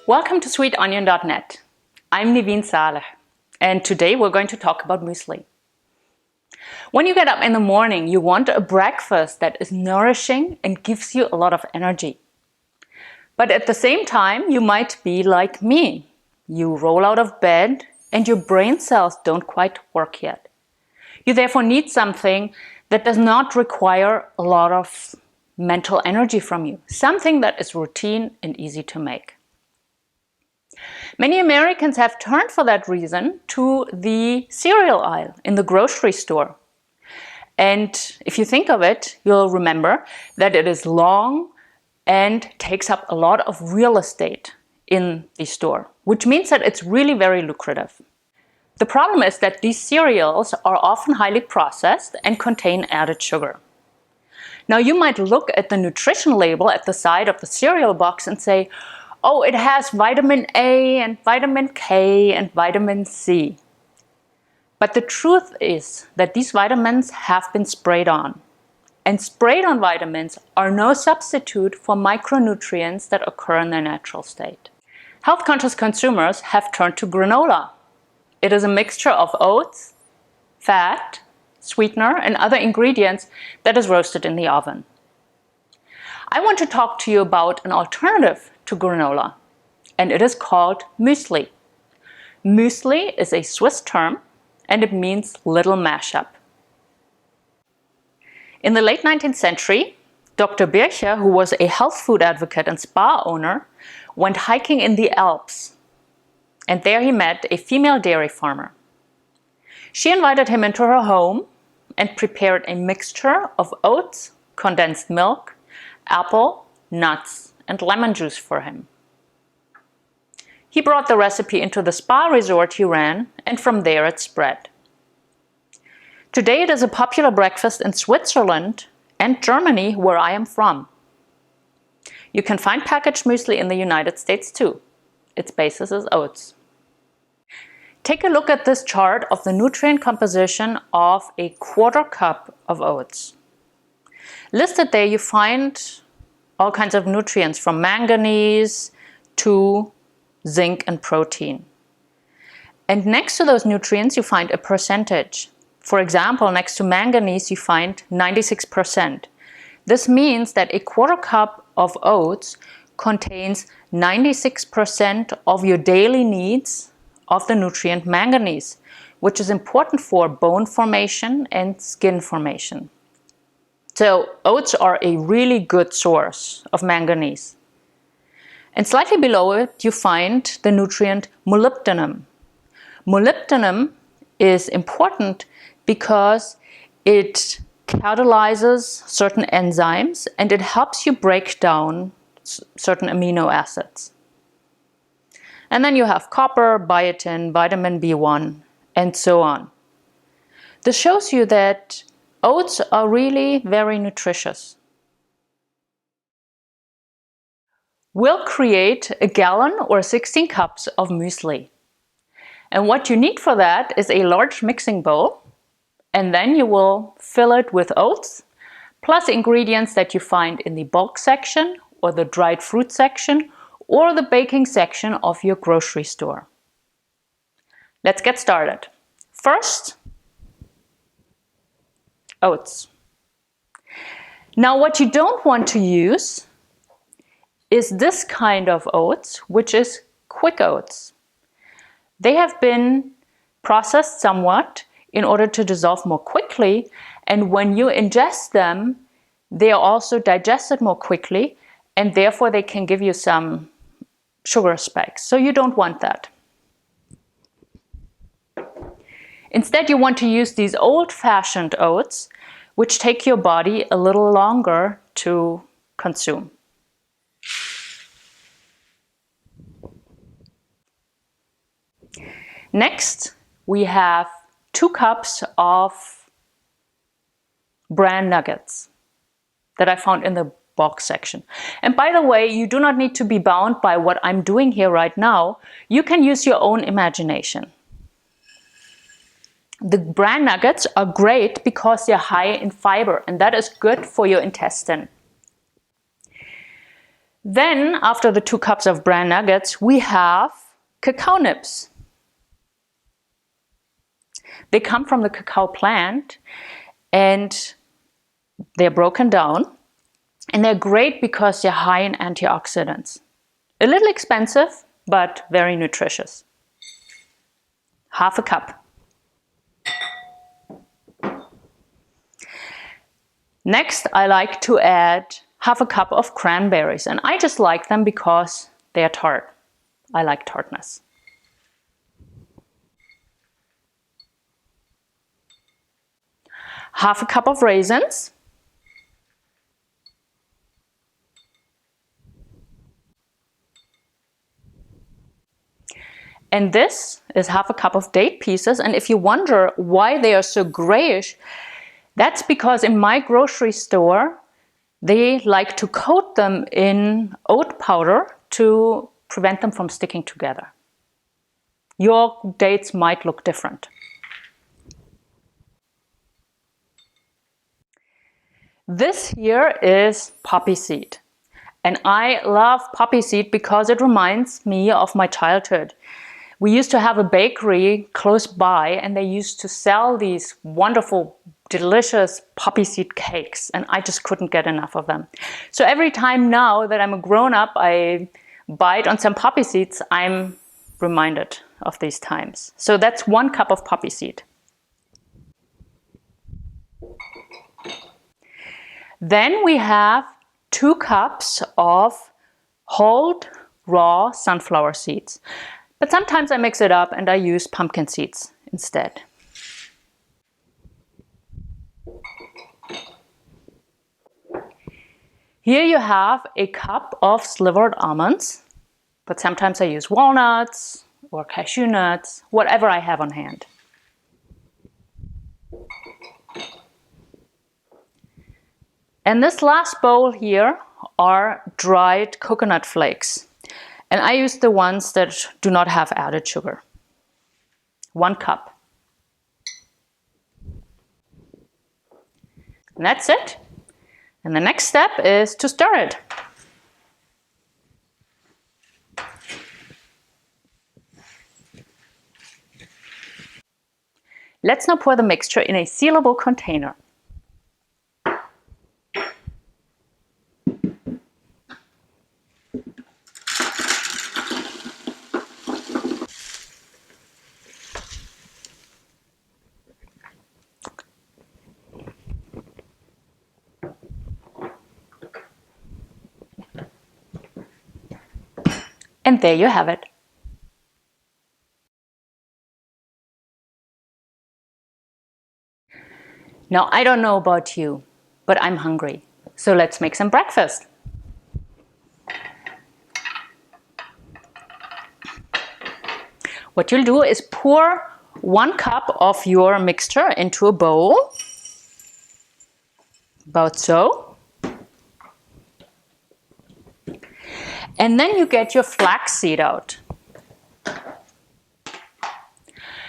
Welcome to sweetonion.net. I'm Niveen Saleh, and today we're going to talk about muesli. When you get up in the morning, you want a breakfast that is nourishing and gives you a lot of energy. But at the same time, you might be like me. You roll out of bed and your brain cells don't quite work yet. You therefore need something that does not require a lot of mental energy from you, something that is routine and easy to make. Many Americans have turned for that reason to the cereal aisle in the grocery store. And if you think of it, you'll remember that it is long and takes up a lot of real estate in the store, which means that it's really very lucrative. The problem is that these cereals are often highly processed and contain added sugar. Now you might look at the nutrition label at the side of the cereal box and say, oh, it has vitamin A and vitamin K and vitamin C. But the truth is that these vitamins have been sprayed on. And sprayed on vitamins are no substitute for micronutrients that occur in their natural state. Health-conscious consumers have turned to granola. It is a mixture of oats, fat, sweetener, and other ingredients that is roasted in the oven. I want to talk to you about an alternative to granola, and it is called muesli. Muesli is a Swiss term, and it means little mashup. In the late 19th century, Dr. Bircher, who was a health food advocate and spa owner, went hiking in the Alps, and there he met a female dairy farmer. She invited him into her home and prepared a mixture of oats, condensed milk, apple, nuts, and lemon juice for him. He brought the recipe into the spa resort he ran, and from there it spread. Today it is a popular breakfast in Switzerland and Germany, where I am from. You can find packaged muesli in the United States too. Its basis is oats. Take a look at this chart of the nutrient composition of a quarter cup of oats. Listed there you find all kinds of nutrients from manganese to zinc and protein. And next to those nutrients you find a percentage. For example, next to manganese you find 96%. This means that a quarter cup of oats contains 96% of your daily needs of the nutrient manganese, which is important for bone formation and skin formation. So oats are a really good source of manganese. And slightly below it you find the nutrient molybdenum. Molybdenum is important because it catalyzes certain enzymes and it helps you break down certain amino acids. And then you have copper, biotin, vitamin B1, and so on. This shows you that oats are really very nutritious. We'll create a gallon or 16 cups of muesli. And what you need for that is a large mixing bowl, and then you will fill it with oats, plus ingredients that you find in the bulk section or the dried fruit section or the baking section of your grocery store. Let's get started. First, oats. Now what you don't want to use is this kind of oats, which is quick oats. They have been processed somewhat in order to dissolve more quickly, and when you ingest them, they are also digested more quickly, and therefore they can give you some sugar spikes. So you don't want that. Instead, you want to use these old-fashioned oats, which take your body a little longer to consume. Next, we have 2 cups of bran nuggets that I found in the box section. And by the way, you do not need to be bound by what I'm doing here right now. You can use your own imagination. The bran nuggets are great because they're high in fiber, and that is good for your intestine. Then, after the 2 cups of bran nuggets, we have cacao nibs. They come from the cacao plant and they're broken down, and they're great because they're high in antioxidants. A little expensive, but very nutritious. Half a cup. Next, I like to add half a cup of cranberries, and I just like them because they're tart. I like tartness. Half a cup of raisins. And this is half a cup of date pieces. And if you wonder why they are so grayish, that's because in my grocery store, they like to coat them in oat powder to prevent them from sticking together. Your dates might look different. This here is poppy seed. And I love poppy seed because it reminds me of my childhood. We used to have a bakery close by, and they used to sell these wonderful, delicious poppy seed cakes, and I just couldn't get enough of them. So every time now that I'm a grown-up, I bite on some poppy seeds, I'm reminded of these times. So that's 1 cup of poppy seed. Then we have 2 cups of whole raw sunflower seeds. But sometimes I mix it up and I use pumpkin seeds instead. Here you have a cup of slivered almonds, but sometimes I use walnuts or cashew nuts, whatever I have on hand. And this last bowl here are dried coconut flakes. And I use the ones that do not have added sugar. 1 cup. And that's it. And the next step is to stir it. Let's now pour the mixture in a sealable container. And there you have it. Now, I don't know about you, but I'm hungry. So let's make some breakfast. What you'll do is pour 1 cup of your mixture into a bowl, about so. And then you get your flaxseed out.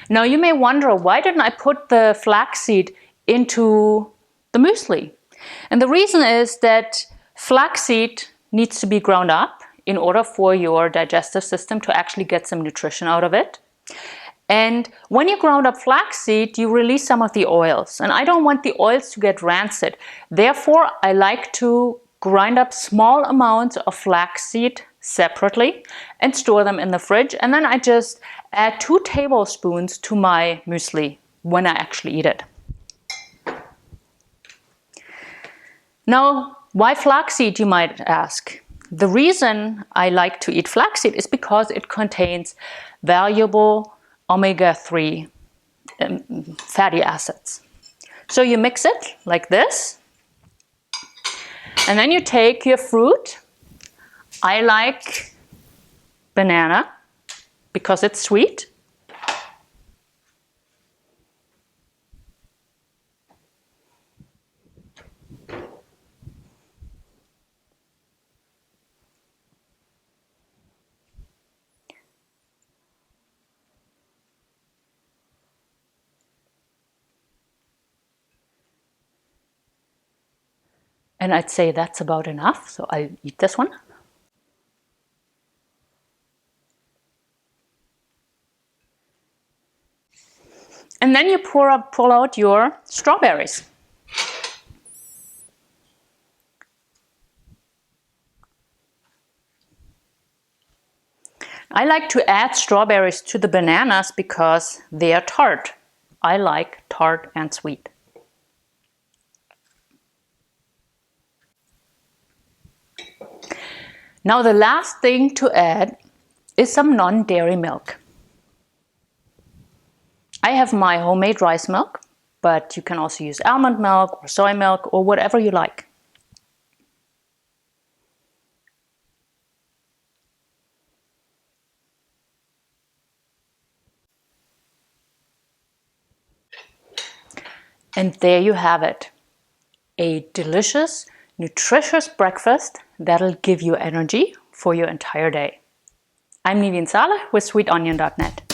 Now you may wonder, why didn't I put the flaxseed into the muesli? And the reason is that flaxseed needs to be ground up in order for your digestive system to actually get some nutrition out of it. And when you ground up flaxseed, you release some of the oils. And I don't want the oils to get rancid. Therefore, I like to grind up small amounts of flaxseed separately and store them in the fridge. And then I just add 2 tablespoons to my muesli when I actually eat it. Now, why flaxseed, you might ask? The reason I like to eat flaxseed is because it contains valuable omega-3 fatty acids. So you mix it like this, and then you take your fruit. I like banana because it's sweet. And I'd say that's about enough, so I'll eat this one. And then you pull out your strawberries. I like to add strawberries to the bananas because they are tart. I like tart and sweet. Now the last thing to add is some non-dairy milk. I have my homemade rice milk, but you can also use almond milk or soy milk or whatever you like. And there you have it. A delicious, nutritious breakfast that'll give you energy for your entire day. I'm Nivien Saleh with SweetOnion.net.